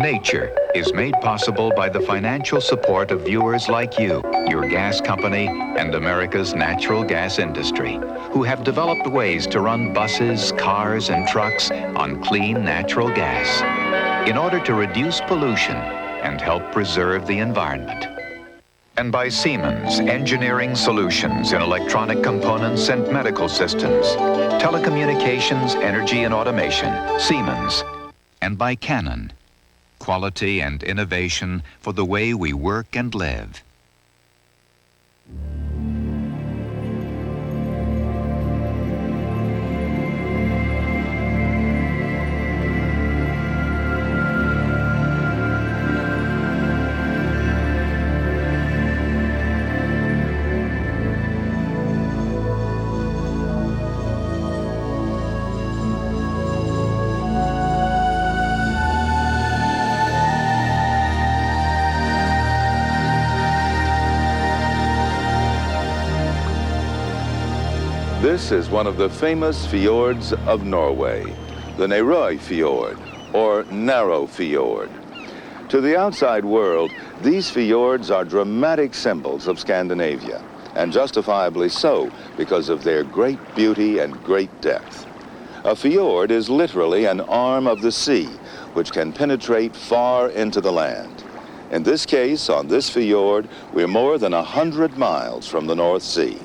Nature is made possible by the financial support of viewers like you, your gas company, and America's natural gas industry, who have developed ways to run buses, cars, and trucks on clean natural gas in order to reduce pollution and help preserve the environment. And by Siemens Engineering Solutions in electronic components and medical systems, telecommunications, energy, and automation, Siemens. And by Canon, quality and innovation for the way we work and live. This is one of the famous fjords of Norway, the Nerøy Fjord, or Narrow Fjord. To the outside world, these fjords are dramatic symbols of Scandinavia, and justifiably so because of their great beauty and great depth. A fjord is literally an arm of the sea, which can penetrate far into the land. In this case, on this fjord, we're more than 100 miles from the North Sea.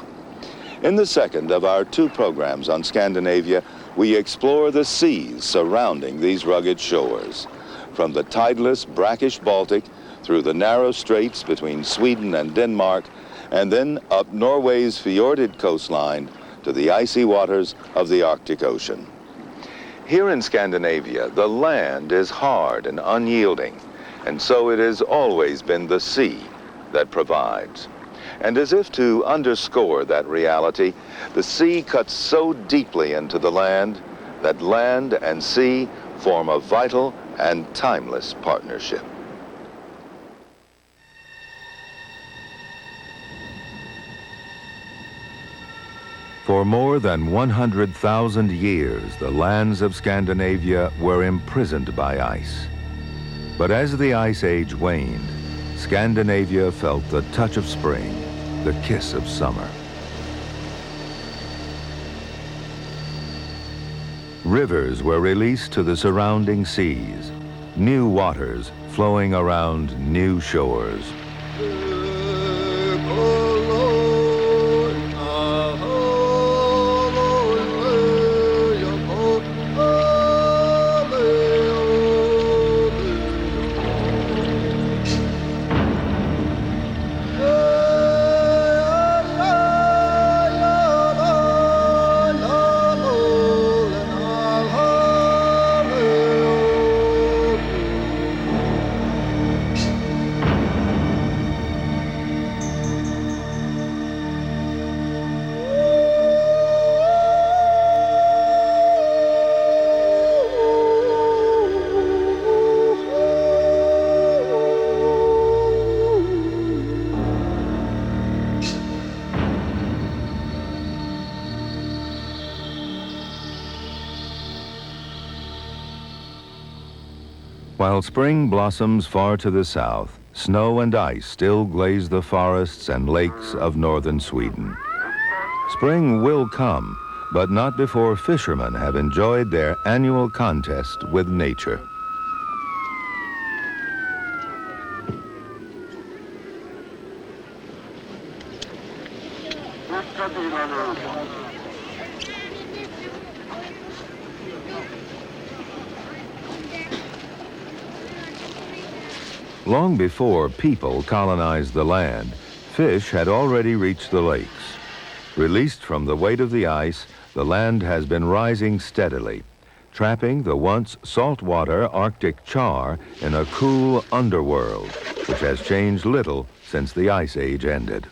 In the second of our 2 programs on Scandinavia, we explore the seas surrounding these rugged shores, from the tideless, brackish Baltic through the narrow straits between Sweden and Denmark, and then up Norway's fjorded coastline to the icy waters of the Arctic Ocean. Here in Scandinavia, the land is hard and unyielding, and so it has always been the sea that provides. And as if to underscore that reality, the sea cuts so deeply into the land that land and sea form a vital and timeless partnership. For more than 100,000 years, the lands of Scandinavia were imprisoned by ice. But as the Ice Age waned, Scandinavia felt the touch of spring, the kiss of summer. Rivers were released to the surrounding seas, new waters flowing around new shores. While spring blossoms far to the south, snow and ice still glaze the forests and lakes of northern Sweden. Spring will come, but not before fishermen have enjoyed their annual contest with nature. Long before people colonized the land, fish had already reached the lakes. Released from the weight of the ice, the land has been rising steadily, trapping the once saltwater Arctic char in a cool underworld, which has changed little since the Ice Age ended.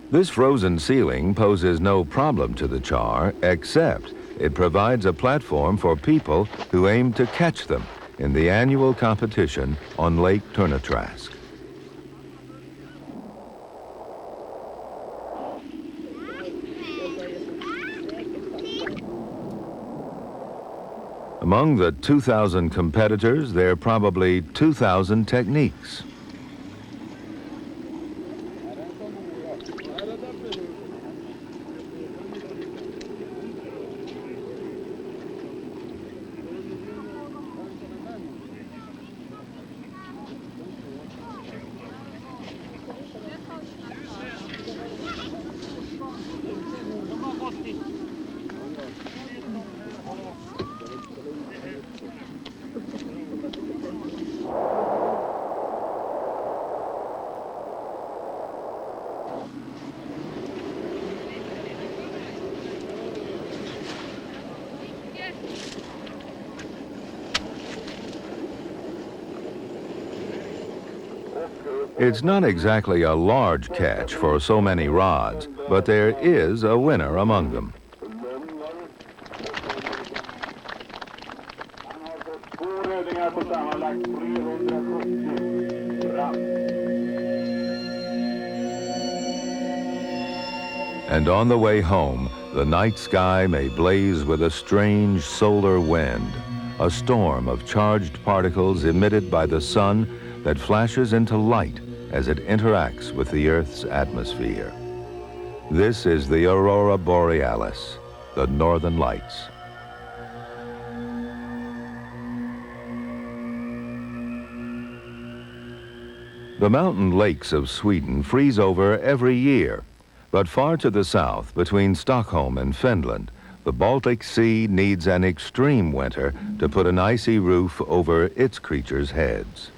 This frozen ceiling poses no problem to the char, except it provides a platform for people who aim to catch them in the annual competition on Lake Turnatrask. Among the 2,000 competitors, there are probably 2,000 techniques. It's not exactly a large catch for so many rods, but there is a winner among them. And on the way home, the night sky may blaze with a strange solar wind, a storm of charged particles emitted by the sun that flashes into light as it interacts with the Earth's atmosphere. This is the aurora borealis, the northern lights. The mountain lakes of Sweden freeze over every year, but far to the south, between Stockholm and Finland, the Baltic Sea needs an extreme winter to put an icy roof over its creatures' heads.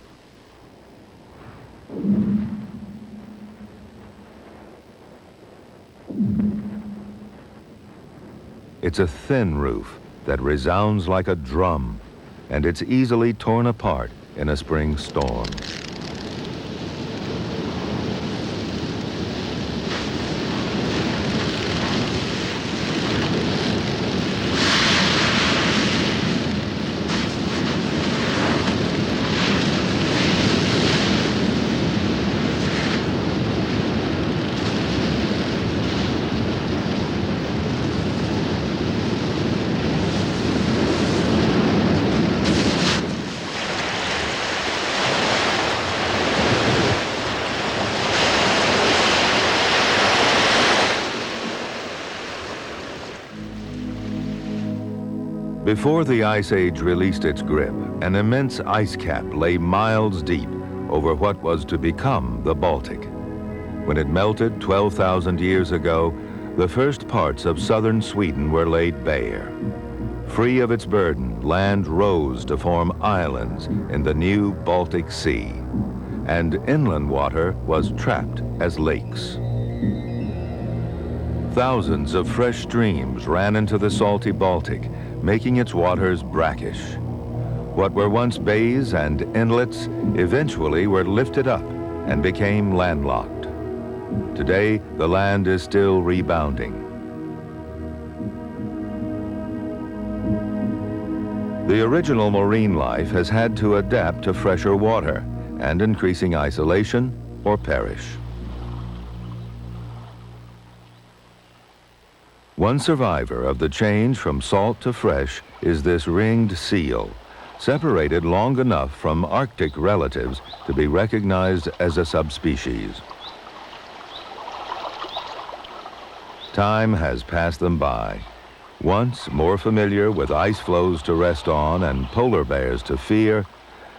It's a thin roof that resounds like a drum, and it's easily torn apart in a spring storm. Before the Ice Age released its grip, an immense ice cap lay miles deep over what was to become the Baltic. When it melted 12,000 years ago, the first parts of southern Sweden were laid bare. Free of its burden, land rose to form islands in the new Baltic Sea, and inland water was trapped as lakes. Thousands of fresh streams ran into the salty Baltic, making its waters brackish. What were once bays and inlets eventually were lifted up and became landlocked. Today, the land is still rebounding. The original marine life has had to adapt to fresher water and increasing isolation or perish. One survivor of the change from salt to fresh is this ringed seal, separated long enough from Arctic relatives to be recognized as a subspecies. Time has passed them by. Once more familiar with ice floes to rest on and polar bears to fear,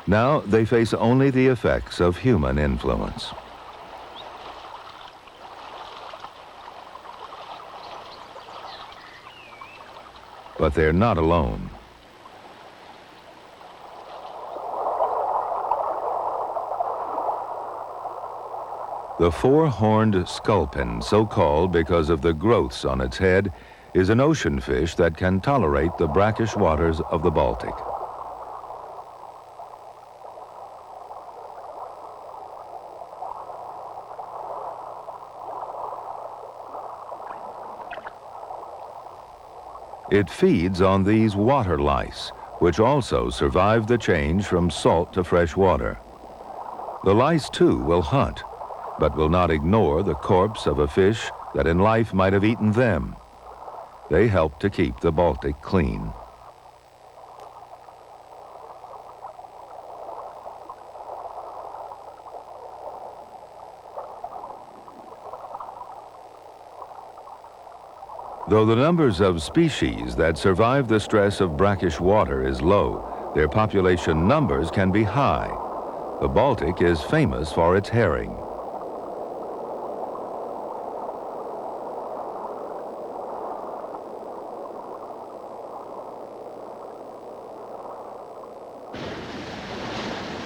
now they face only the effects of human influence. But they're not alone. The four-horned sculpin, so called because of the growths on its head, is an ocean fish that can tolerate the brackish waters of the Baltic. It feeds on these water lice, which also survive the change from salt to fresh water. The lice, too, will hunt, but will not ignore the corpse of a fish that in life might have eaten them. They help to keep the Baltic clean. Though the numbers of species that survive the stress of brackish water is low, their population numbers can be high. The Baltic is famous for its herring.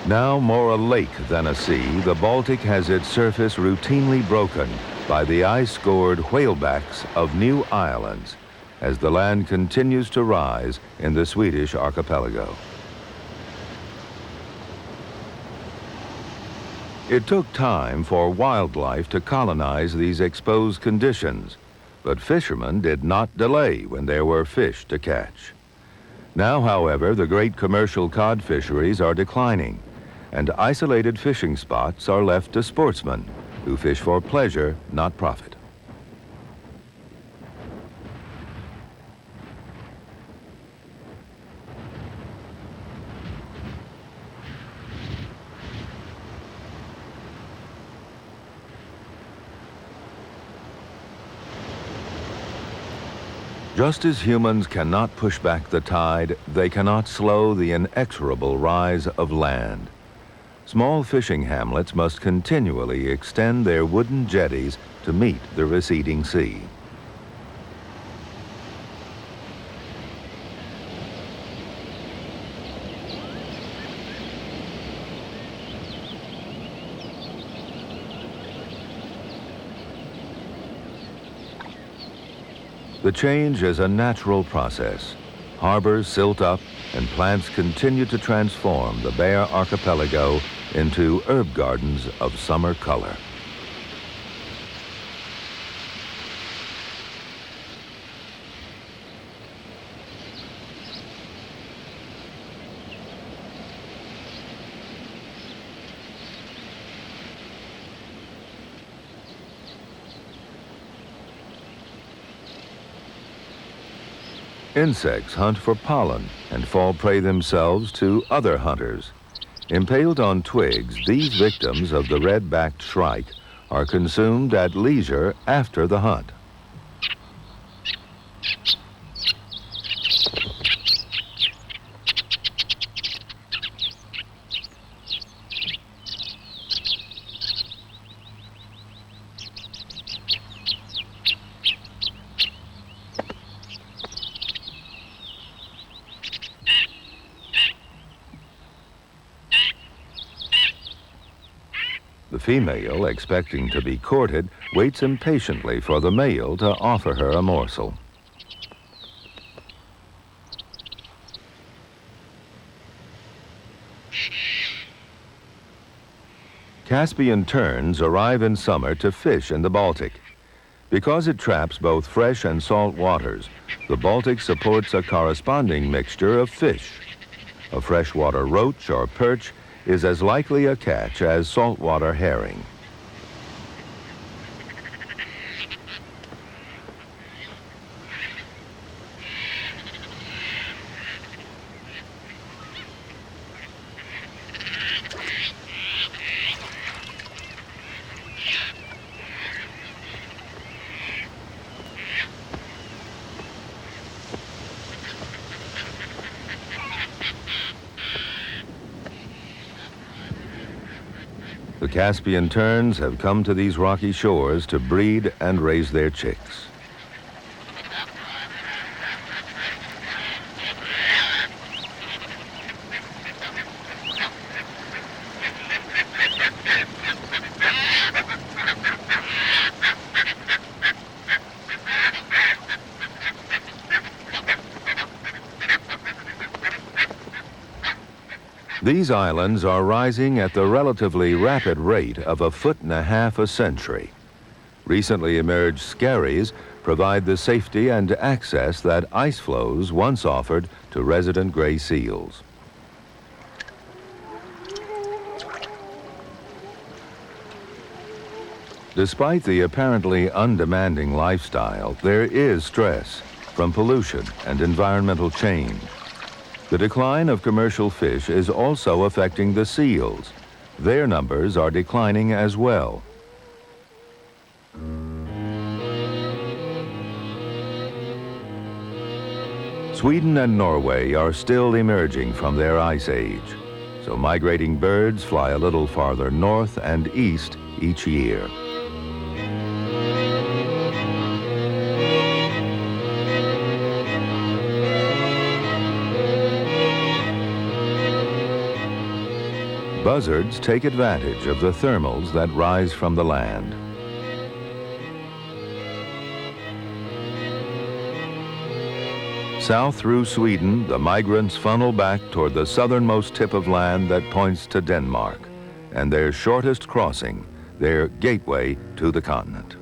Now more a lake than a sea, the Baltic has its surface routinely broken by the ice-scored whalebacks of new islands as the land continues to rise in the Swedish archipelago. It took time for wildlife to colonize these exposed conditions, but fishermen did not delay when there were fish to catch. Now, however, the great commercial cod fisheries are declining, and isolated fishing spots are left to sportsmen who fish for pleasure, not profit. Just as humans cannot push back the tide, they cannot slow the inexorable rise of land. Small fishing hamlets must continually extend their wooden jetties to meet the receding sea. The change is a natural process. Harbors silt up and plants continue to transform the bare archipelago into herb gardens of summer color. Insects hunt for pollen and fall prey themselves to other hunters. Impaled on twigs, these victims of the red-backed shrike are consumed at leisure after the hunt. The female, expecting to be courted, waits impatiently for the male to offer her a morsel. Caspian terns arrive in summer to fish in the Baltic. Because it traps both fresh and salt waters, the Baltic supports a corresponding mixture of fish. A freshwater roach or perch is as likely a catch as saltwater herring. The Caspian terns have come to these rocky shores to breed and raise their chicks. These islands are rising at the relatively rapid rate of 1.5 feet a century. Recently emerged skerries provide the safety and access that ice floes once offered to resident gray seals. Despite the apparently undemanding lifestyle, there is stress from pollution and environmental change. The decline of commercial fish is also affecting the seals. Their numbers are declining as well. Sweden and Norway are still emerging from their ice age, so migrating birds fly a little farther north and east each year. Buzzards take advantage of the thermals that rise from the land. South through Sweden, the migrants funnel back toward the southernmost tip of land that points to Denmark, and their shortest crossing, their gateway to the continent.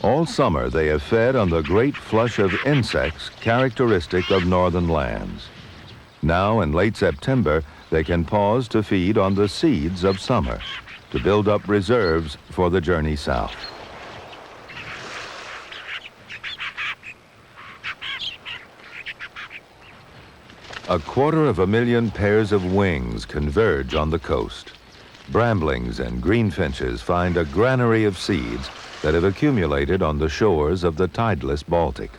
All summer, they have fed on the great flush of insects characteristic of northern lands. Now, in late September, they can pause to feed on the seeds of summer, to build up reserves for the journey south. A 250,000 pairs of wings converge on the coast. Bramblings and greenfinches find a granary of seeds that have accumulated on the shores of the tideless Baltic.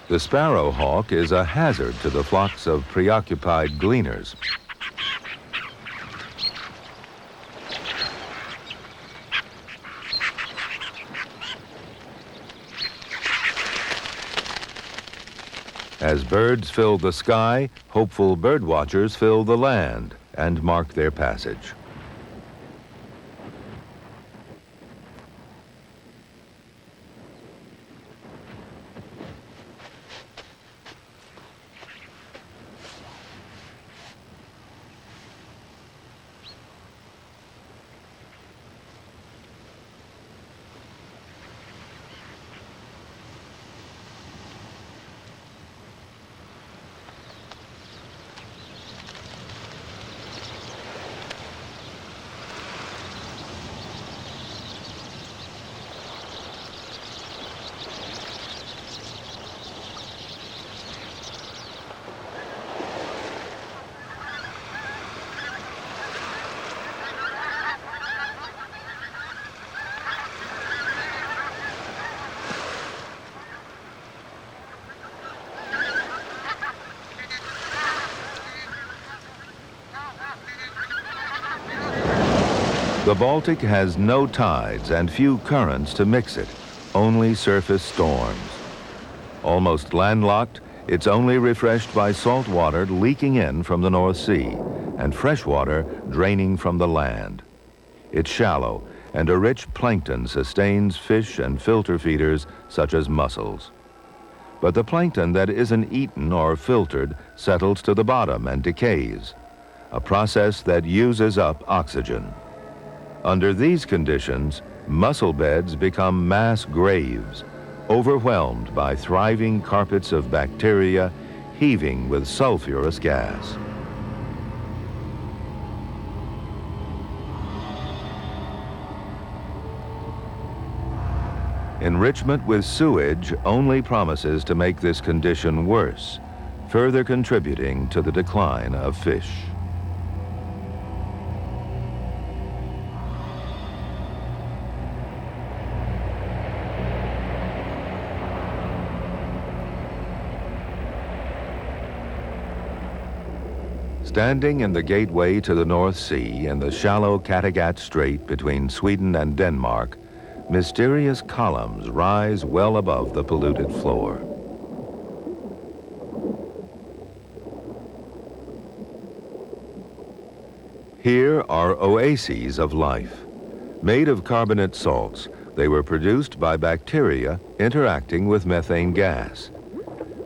The sparrowhawk is a hazard to the flocks of preoccupied gleaners. As birds fill the sky, hopeful birdwatchers fill the land and mark their passage. The Baltic has no tides and few currents to mix it, only surface storms. Almost landlocked, it's only refreshed by salt water leaking in from the North Sea and fresh water draining from the land. It's shallow, and a rich plankton sustains fish and filter feeders such as mussels. But the plankton that isn't eaten or filtered settles to the bottom and decays, a process that uses up oxygen. Under these conditions, mussel beds become mass graves, overwhelmed by thriving carpets of bacteria heaving with sulfurous gas. Enrichment with sewage only promises to make this condition worse, further contributing to the decline of fish. Standing in the gateway to the North Sea in the shallow Kattegat Strait between Sweden and Denmark, mysterious columns rise well above the polluted floor. Here are oases of life. Made of carbonate salts, they were produced by bacteria interacting with methane gas.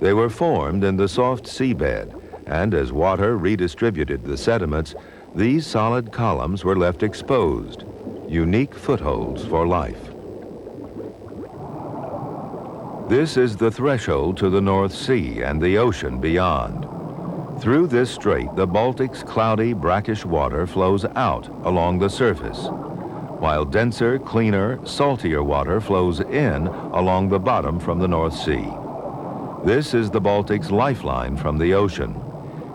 They were formed in the soft seabed, and as water redistributed the sediments, these solid columns were left exposed, unique footholds for life. This is the threshold to the North Sea and the ocean beyond. Through this strait, the Baltic's cloudy, brackish water flows out along the surface, while denser, cleaner, saltier water flows in along the bottom from the North Sea. This is the Baltic's lifeline from the ocean.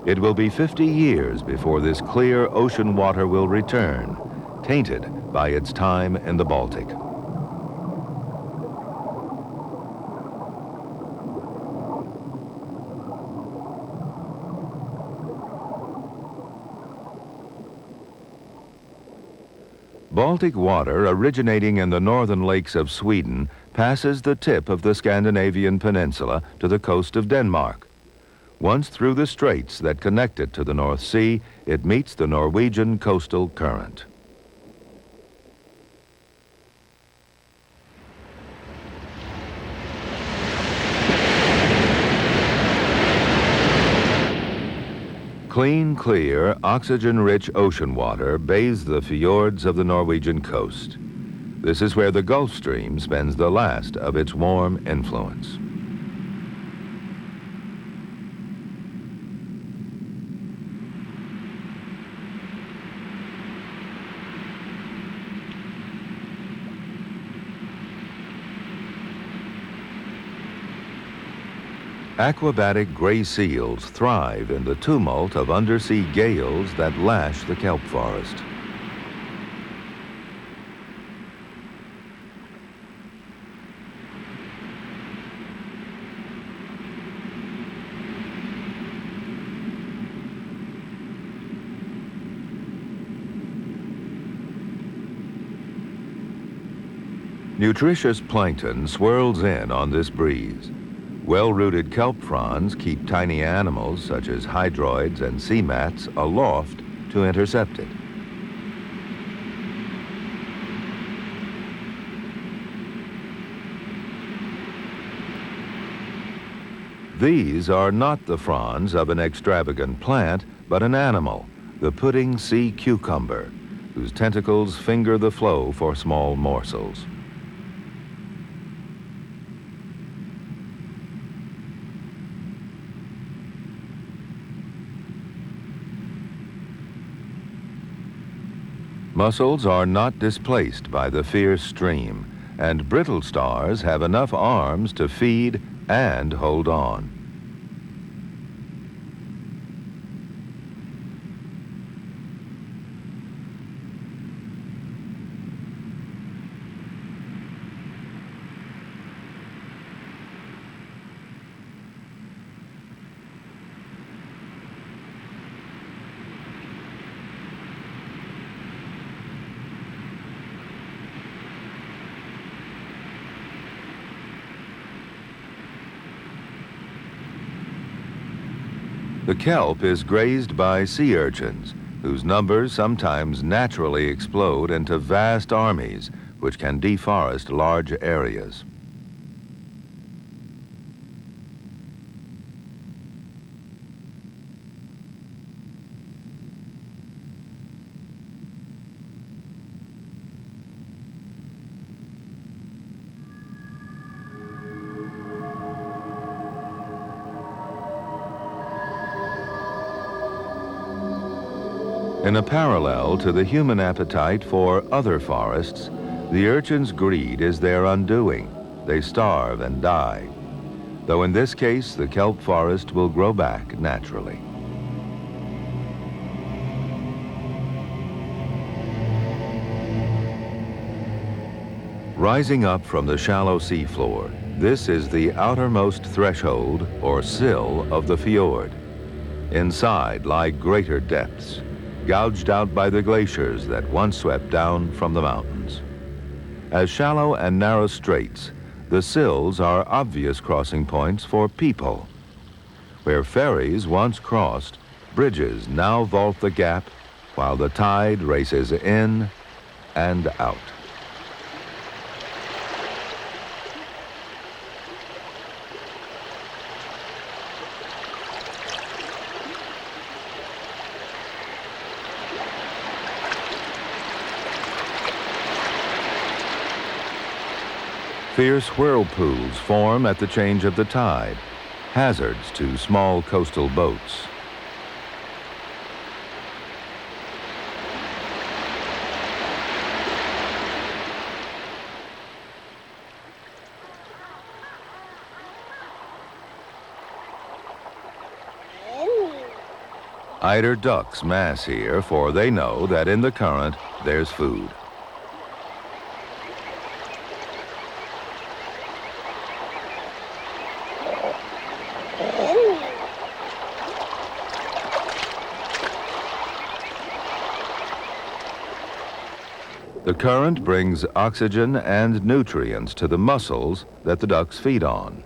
It will be 50 years before this clear ocean water will return, tainted by its time in the Baltic. Baltic water originating in the northern lakes of Sweden passes the tip of the Scandinavian peninsula to the coast of Denmark. Once through the straits that connect it to the North Sea, it meets the Norwegian coastal current. Clean, clear, oxygen-rich ocean water bathes the fiords of the Norwegian coast. This is where the Gulf Stream spends the last of its warm influence. Aquabatic gray seals thrive in the tumult of undersea gales that lash the kelp forest. Nutritious plankton swirls in on this breeze. Well-rooted kelp fronds keep tiny animals such as hydroids and sea mats aloft to intercept it. These are not the fronds of an extravagant plant, but an animal, the pudding sea cucumber, whose tentacles finger the flow for small morsels. Mussels are not displaced by the fierce stream, and brittle stars have enough arms to feed and hold on. The kelp is grazed by sea urchins, whose numbers sometimes naturally explode into vast armies, which can deforest large areas. In a parallel to the human appetite for other forests, the urchin's greed is their undoing. They starve and die, though in this case the kelp forest will grow back naturally. Rising up from the shallow seafloor, this is the outermost threshold or sill of the fjord. Inside lie greater depths, gouged out by the glaciers that once swept down from the mountains. As shallow and narrow straits, the sills are obvious crossing points for people. Where ferries once crossed, bridges now vault the gap while the tide races in and out. Fierce whirlpools form at the change of the tide, hazards to small coastal boats. Eider ducks mass here, for they know that in the current there's food. The current brings oxygen and nutrients to the mussels that the ducks feed on.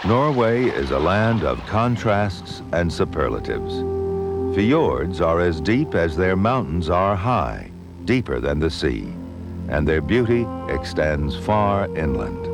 Norway is a land of contrasts and superlatives. Fiords are as deep as their mountains are high, deeper than the sea, and their beauty extends far inland.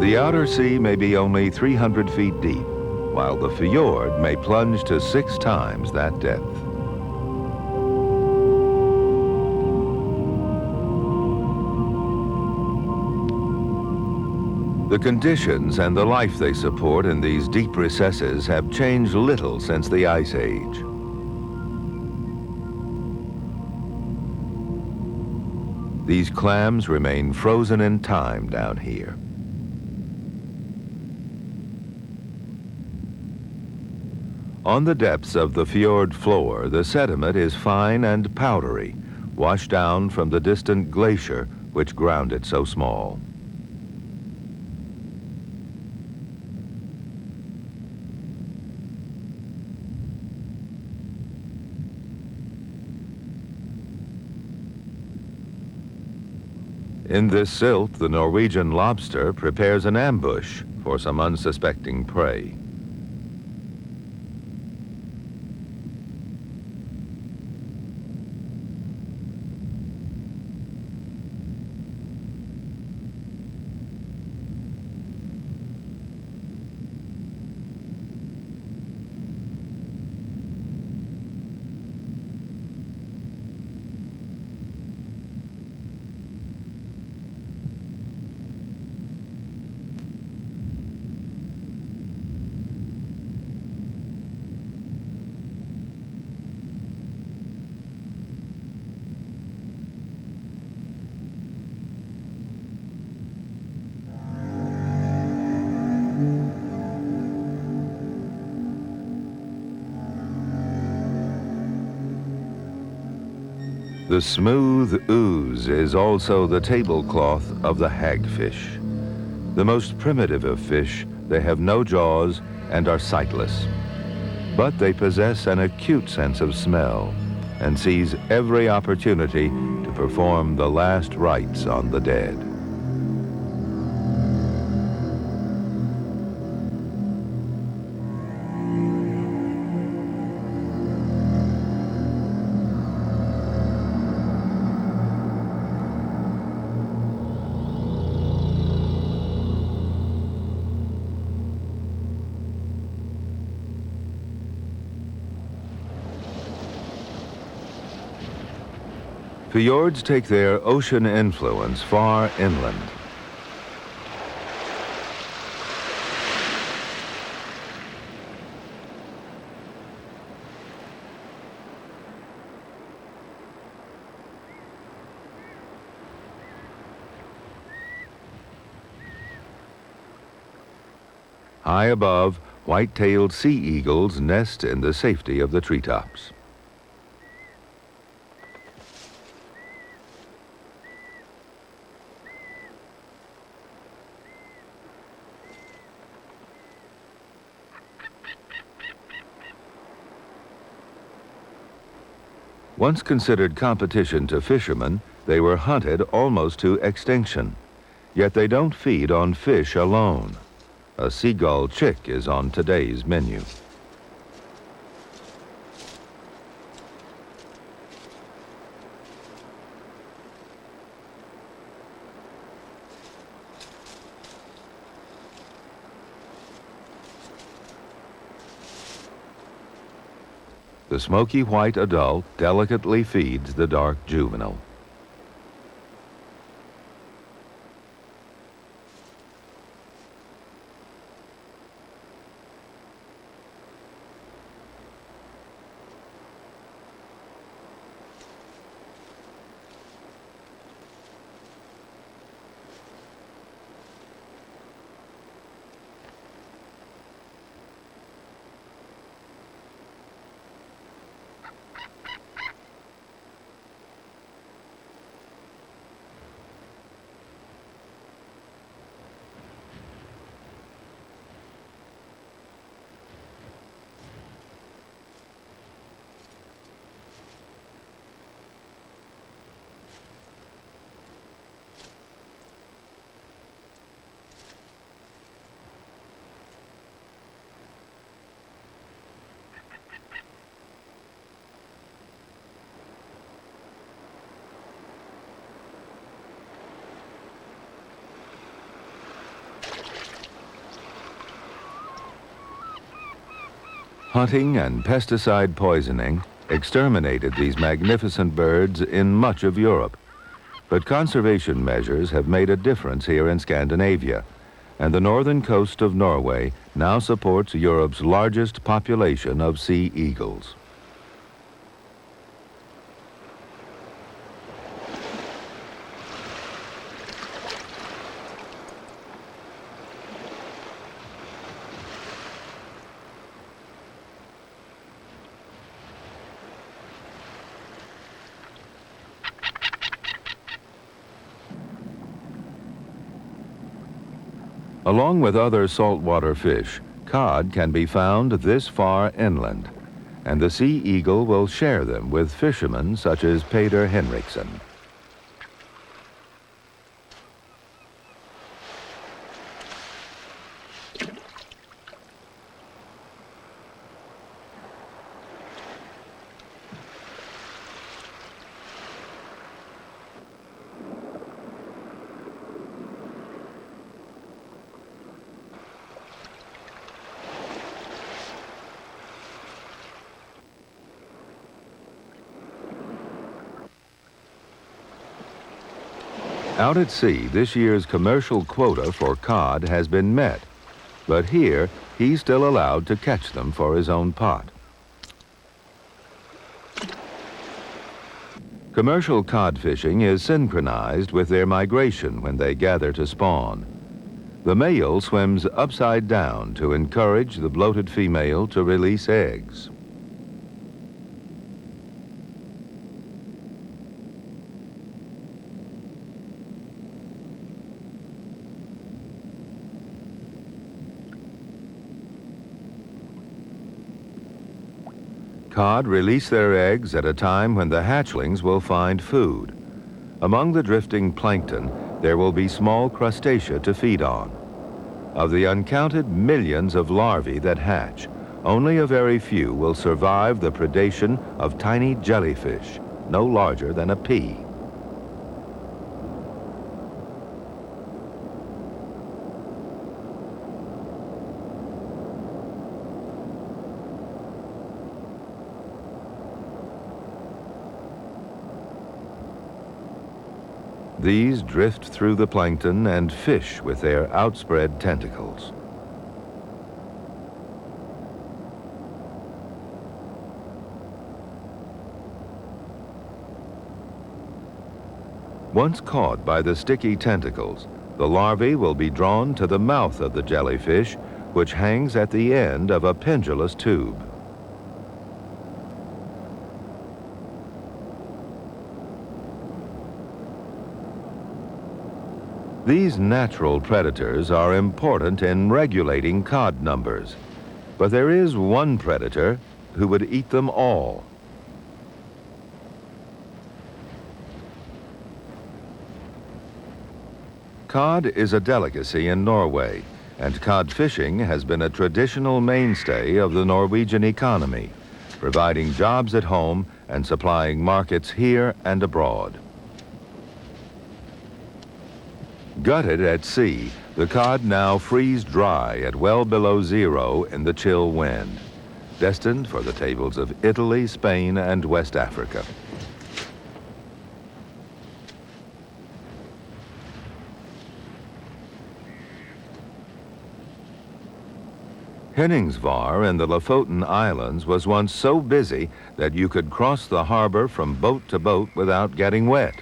The outer sea may be only 300 feet deep, while the fjord may plunge to 6 times that depth. The conditions and the life they support in these deep recesses have changed little since the Ice Age. These clams remain frozen in time down here. On the depths of the fjord floor, the sediment is fine and powdery, washed down from the distant glacier which ground it so small. In this silt, the Norwegian lobster prepares an ambush for some unsuspecting prey. The smooth ooze is also the tablecloth of the hagfish. The most primitive of fish, they have no jaws and are sightless. But they possess an acute sense of smell and seize every opportunity to perform the last rites on the dead. Fjords take their ocean influence far inland. High above, white-tailed sea eagles nest in the safety of the treetops. Once considered competition to fishermen, they were hunted almost to extinction. Yet they don't feed on fish alone. A seagull chick is on today's menu. The smoky white adult delicately feeds the dark juvenile. Hunting and pesticide poisoning exterminated these magnificent birds in much of Europe. But conservation measures have made a difference here in Scandinavia, and the northern coast of Norway now supports Europe's largest population of sea eagles. Along with other saltwater fish, cod can be found this far inland, and the sea eagle will share them with fishermen such as Peder Henriksen. Out at sea, this year's commercial quota for cod has been met, but here he's still allowed to catch them for his own pot. Commercial cod fishing is synchronized with their migration when they gather to spawn. The male swims upside down to encourage the bloated female to release eggs. Cod release their eggs at a time when the hatchlings will find food. Among the drifting plankton, there will be small crustacea to feed on. Of the uncounted millions of larvae that hatch, only a very few will survive the predation of tiny jellyfish, no larger than a pea. These drift through the plankton and fish with their outspread tentacles. Once caught by the sticky tentacles, the larvae will be drawn to the mouth of the jellyfish, which hangs at the end of a pendulous tube. These natural predators are important in regulating cod numbers, but there is one predator who would eat them all. Cod is a delicacy in Norway, and cod fishing has been a traditional mainstay of the Norwegian economy, providing jobs at home and supplying markets here and abroad. Gutted at sea, the cod now freeze dry at well below zero in the chill wind, destined for the tables of Italy, Spain, and West Africa. Henningsvar in the Lofoten Islands was once so busy that you could cross the harbor from boat to boat without getting wet.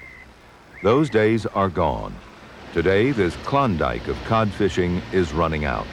Those days are gone. Today, this Klondike of cod fishing is running out.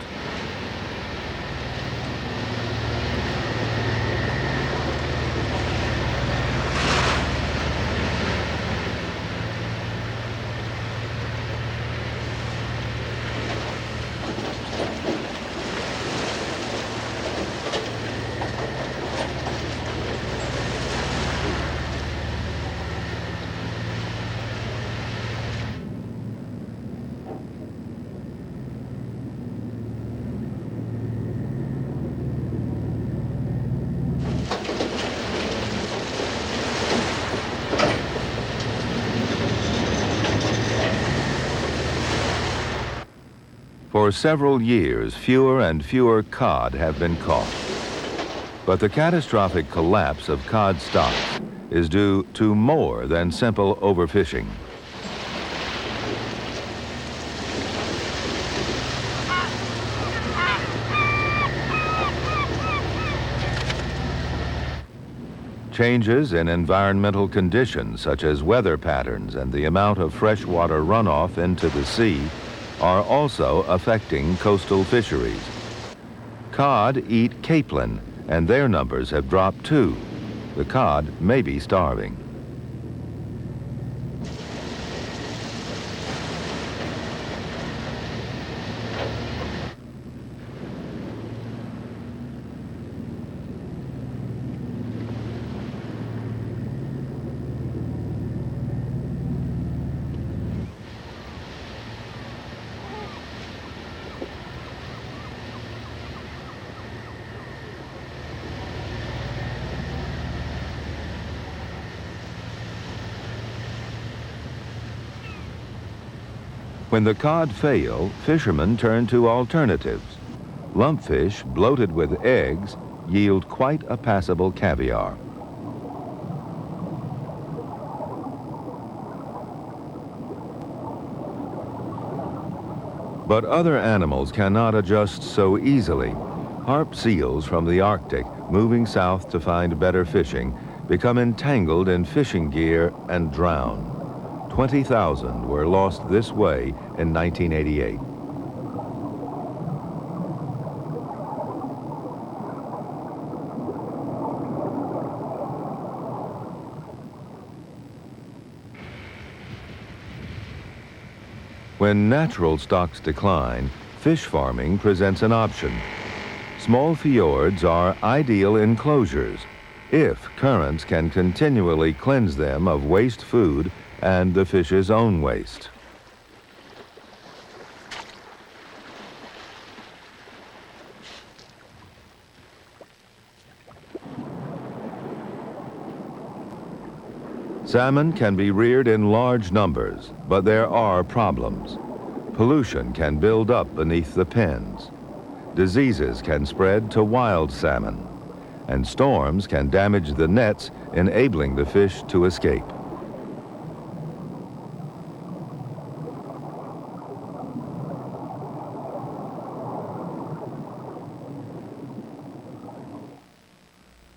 For several years, fewer and fewer cod have been caught. But the catastrophic collapse of cod stocks is due to more than simple overfishing. Changes in environmental conditions, such as weather patterns and the amount of freshwater runoff into the sea, are also affecting coastal fisheries. Cod eat capelin, and their numbers have dropped too. The cod may be starving. When the cod fail, fishermen turn to alternatives. Lumpfish bloated with eggs yield quite a passable caviar. But other animals cannot adjust so easily. Harp seals from the Arctic, moving south to find better fishing, become entangled in fishing gear and drown. 20,000 were lost this way in 1988. When natural stocks decline, fish farming presents an option. Small fiords are ideal enclosures if currents can continually cleanse them of waste food and the fish's own waste. Salmon can be reared in large numbers, but there are problems. Pollution can build up beneath the pens. Diseases can spread to wild salmon, and storms can damage the nets, enabling the fish to escape.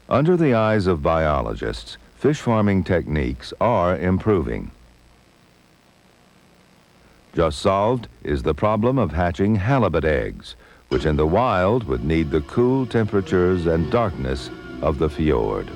Under the eyes of biologists, fish farming techniques are improving. Just solved is the problem of hatching halibut eggs, which in the wild would need the cool temperatures and darkness of the fjord.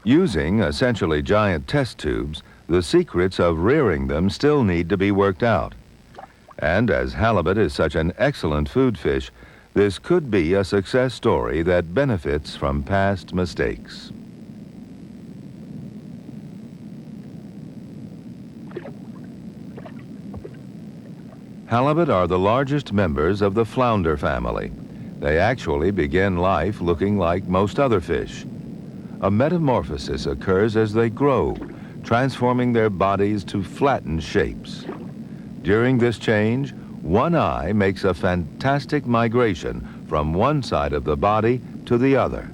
Using essentially giant test tubes, the secrets of rearing them still need to be worked out. And as halibut is such an excellent food fish, this could be a success story that benefits from past mistakes. Halibut are the largest members of the flounder family. They actually begin life looking like most other fish. A metamorphosis occurs as they grow, transforming their bodies to flattened shapes. During this change, one eye makes a fantastic migration from one side of the body to the other,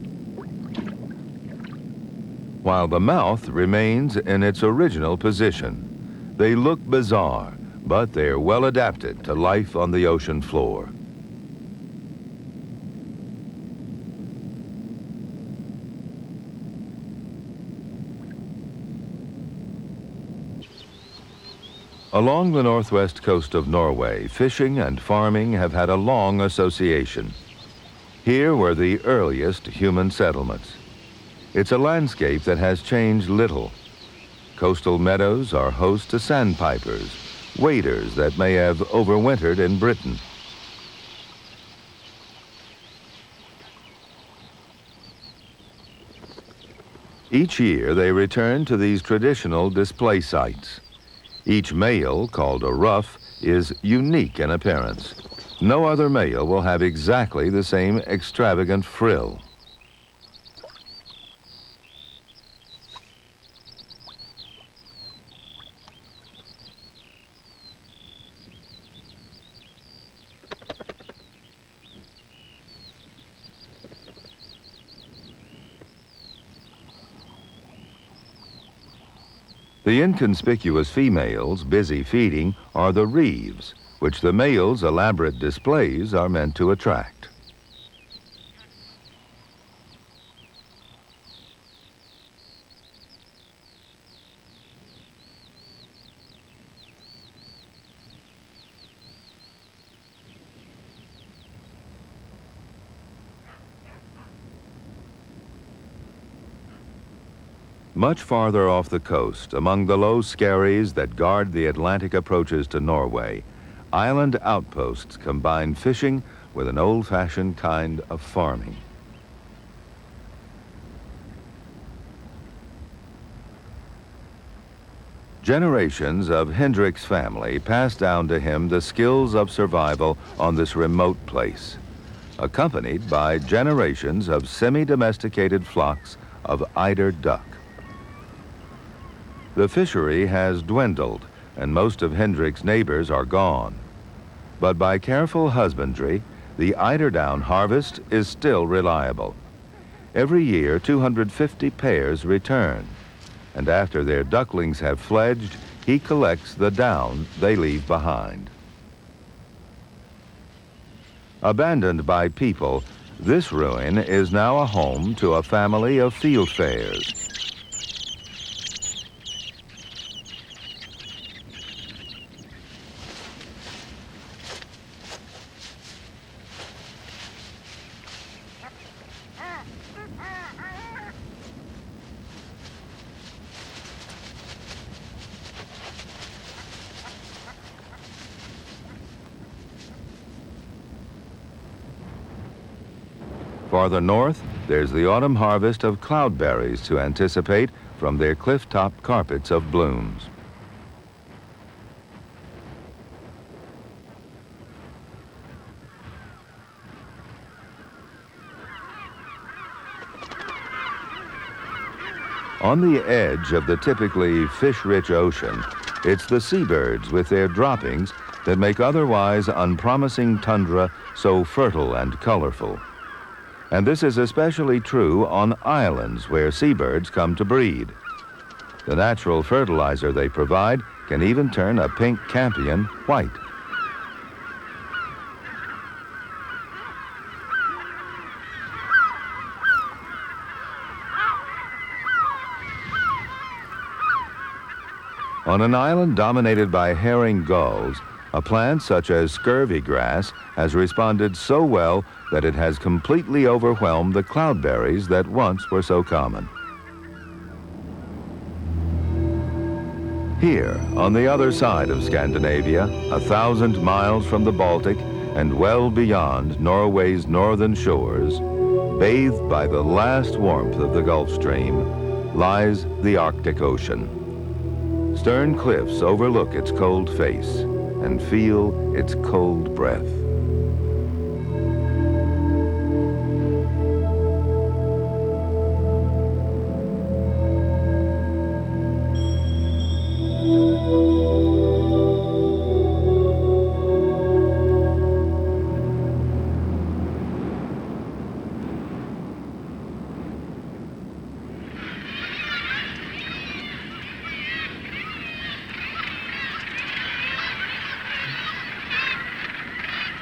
while the mouth remains in its original position. They look bizarre, but they're well adapted to life on the ocean floor. Along the northwest coast of Norway, fishing and farming have had a long association. Here were the earliest human settlements. It's a landscape that has changed little. Coastal meadows are host to sandpipers, waders that may have overwintered in Britain. Each year they return to these traditional display sites. Each male, called a ruff, is unique in appearance. No other male will have exactly the same extravagant frill. The inconspicuous females busy feeding are the reefs, which the males' elaborate displays are meant to attract. Much farther off the coast, among the low skerries that guard the Atlantic approaches to Norway, island outposts combine fishing with an old-fashioned kind of farming. Generations of Hendrik's family passed down to him the skills of survival on this remote place, accompanied by generations of semi-domesticated flocks of eider duck. The fishery has dwindled, and most of Hendrik's neighbors are gone. But by careful husbandry, the eiderdown harvest is still reliable. Every year, 250 pairs return, and after their ducklings have fledged, he collects the down they leave behind. Abandoned by people, this ruin is now a home to a family of fieldfares. Farther north, there's the autumn harvest of cloudberries to anticipate from their cliff-top carpets of blooms. On the edge of the typically fish-rich ocean, it's the seabirds with their droppings that make otherwise unpromising tundra so fertile and colorful. And this is especially true on islands where seabirds come to breed. The natural fertilizer they provide can even turn a pink campion white. On an island dominated by herring gulls, a plant such as scurvy grass has responded so well that it has completely overwhelmed the cloudberries that once were so common. Here, on the other side of Scandinavia, 1,000 miles from the Baltic and well beyond Norway's northern shores, bathed by the last warmth of the Gulf Stream, lies the Arctic Ocean. Stern cliffs overlook its cold face and feel its cold breath.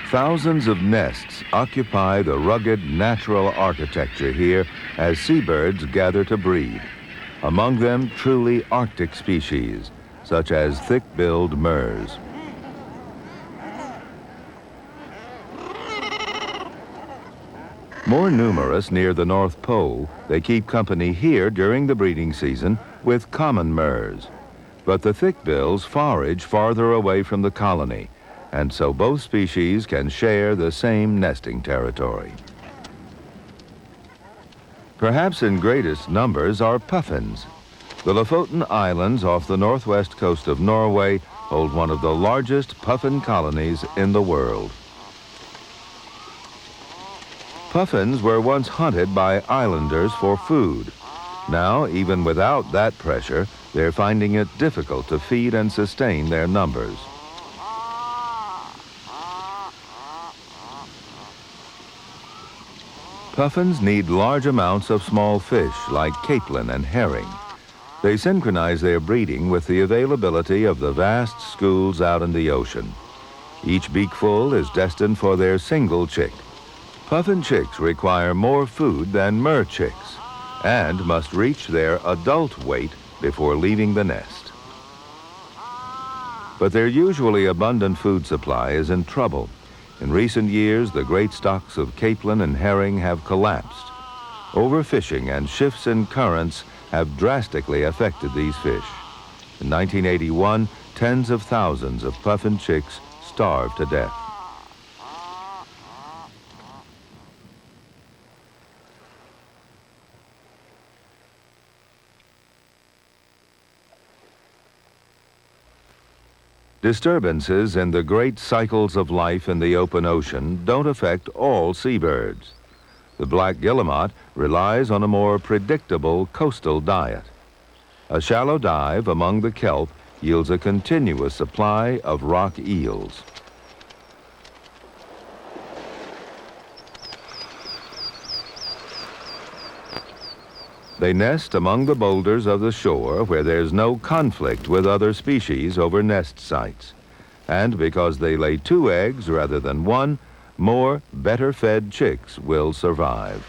Thousands of nests occupy the rugged natural architecture here as seabirds gather to breed. Among them, truly Arctic species, such as thick-billed murres. More numerous near the North Pole, they keep company here during the breeding season with common murres. But the thickbills forage farther away from the colony, and so both species can share the same nesting territory. Perhaps in greatest numbers are puffins. The Lofoten Islands off the northwest coast of Norway hold one of the largest puffin colonies in the world. Puffins were once hunted by islanders for food. Now, even without that pressure, they're finding it difficult to feed and sustain their numbers. Puffins need large amounts of small fish like capelin and herring. They synchronize their breeding with the availability of the vast schools out in the ocean. Each beakful is destined for their single chick. Puffin chicks require more food than murre chicks and must reach their adult weight before leaving the nest. But their usually abundant food supply is in trouble. In recent years, the great stocks of capelin and herring have collapsed. Overfishing and shifts in currents have drastically affected these fish. In 1981, tens of thousands of puffin chicks starved to death. Disturbances in the great cycles of life in the open ocean don't affect all seabirds. The black guillemot relies on a more predictable coastal diet. A shallow dive among the kelp yields a continuous supply of rock eels. They nest among the boulders of the shore where there's no conflict with other species over nest sites. And because they lay 2 eggs rather than 1, more better-fed chicks will survive.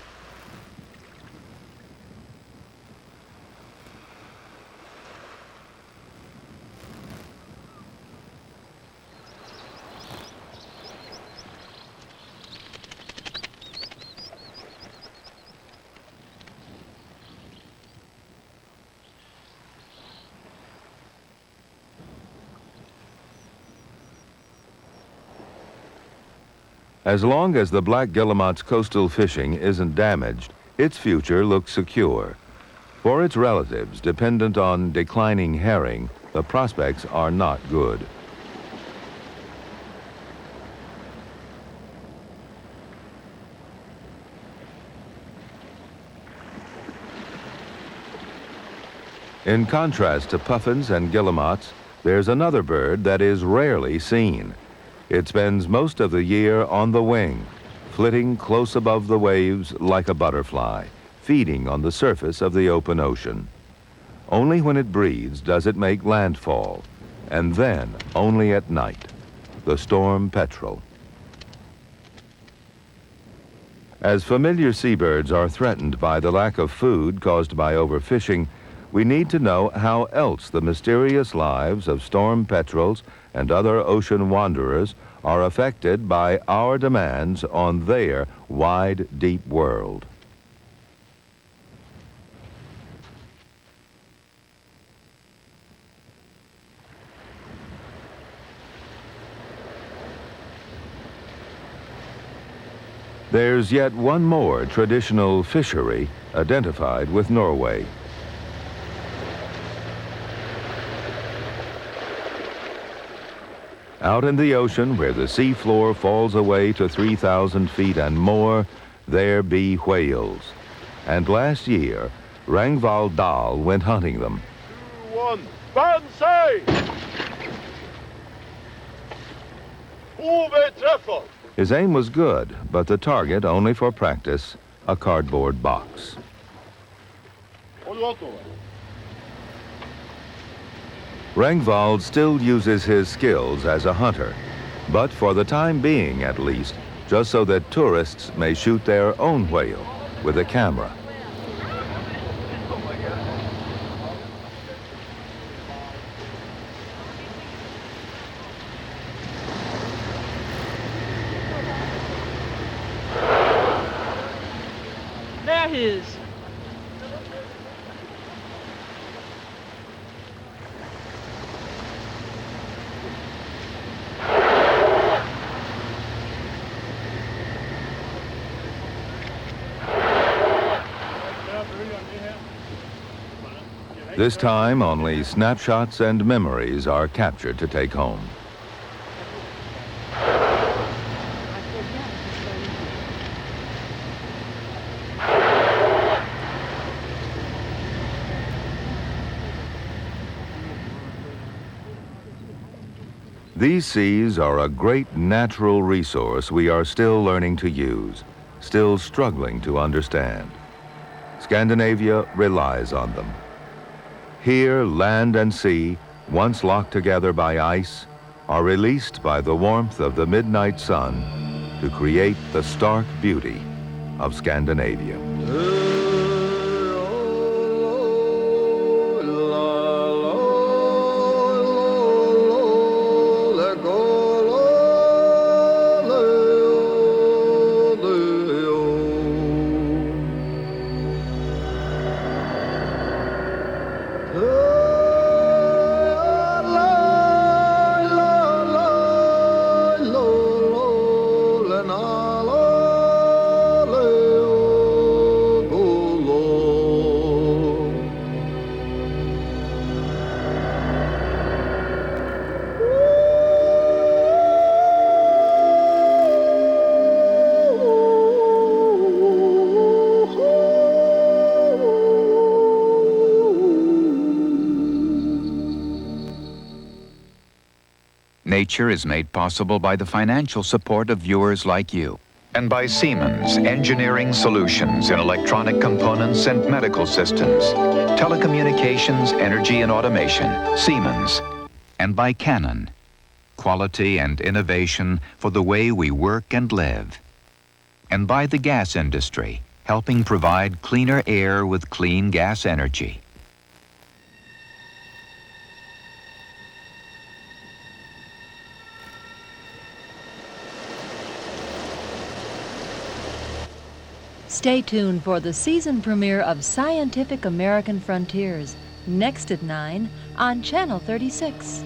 As long as the black guillemot's coastal fishing isn't damaged, its future looks secure. For its relatives dependent on declining herring, the prospects are not good. In contrast to puffins and guillemots, there's another bird that is rarely seen. It spends most of the year on the wing, flitting close above the waves like a butterfly, feeding on the surface of the open ocean. Only when it breeds does it make landfall, and then only at night, the storm petrel. As familiar seabirds are threatened by the lack of food caused by overfishing, we need to know how else the mysterious lives of storm petrels and other ocean wanderers are affected by our demands on their wide, deep world. There's yet one more traditional fishery identified with Norway. Out in the ocean, where the seafloor falls away to 3,000 feet and more, there be whales. And last year, Ragnvald Dahl went hunting them. 2, 1, Banzai! Overträffar! His aim was good, but the target only for practice, a cardboard box. Ragnvald still uses his skills as a hunter, but for the time being at least, just so that tourists may shoot their own whale with a camera. There he is. This time, only snapshots and memories are captured to take home. These seas are a great natural resource we are still learning to use, still struggling to understand. Scandinavia relies on them. Here, land and sea, once locked together by ice, are released by the warmth of the midnight sun to create the stark beauty of Scandinavia. Nature is made possible by the financial support of viewers like you, and by Siemens Engineering Solutions in electronic components and medical systems, telecommunications, energy and automation, Siemens, and by Canon, quality and innovation for the way we work and live, and by the gas industry, helping provide cleaner air with clean gas energy. Stay tuned for the season premiere of Scientific American Frontiers, next at 9 on Channel 36.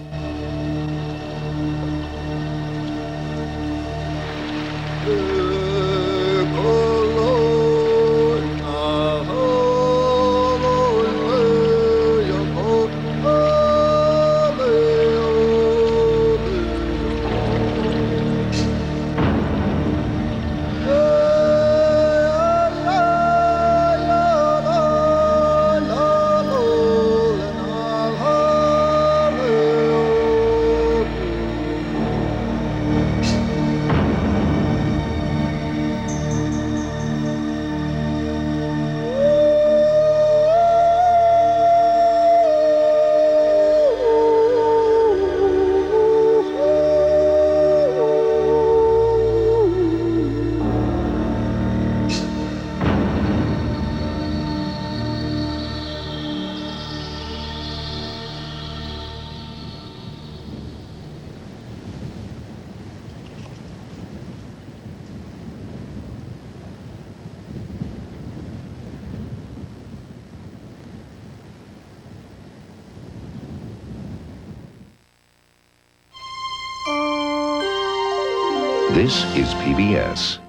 This is PBS.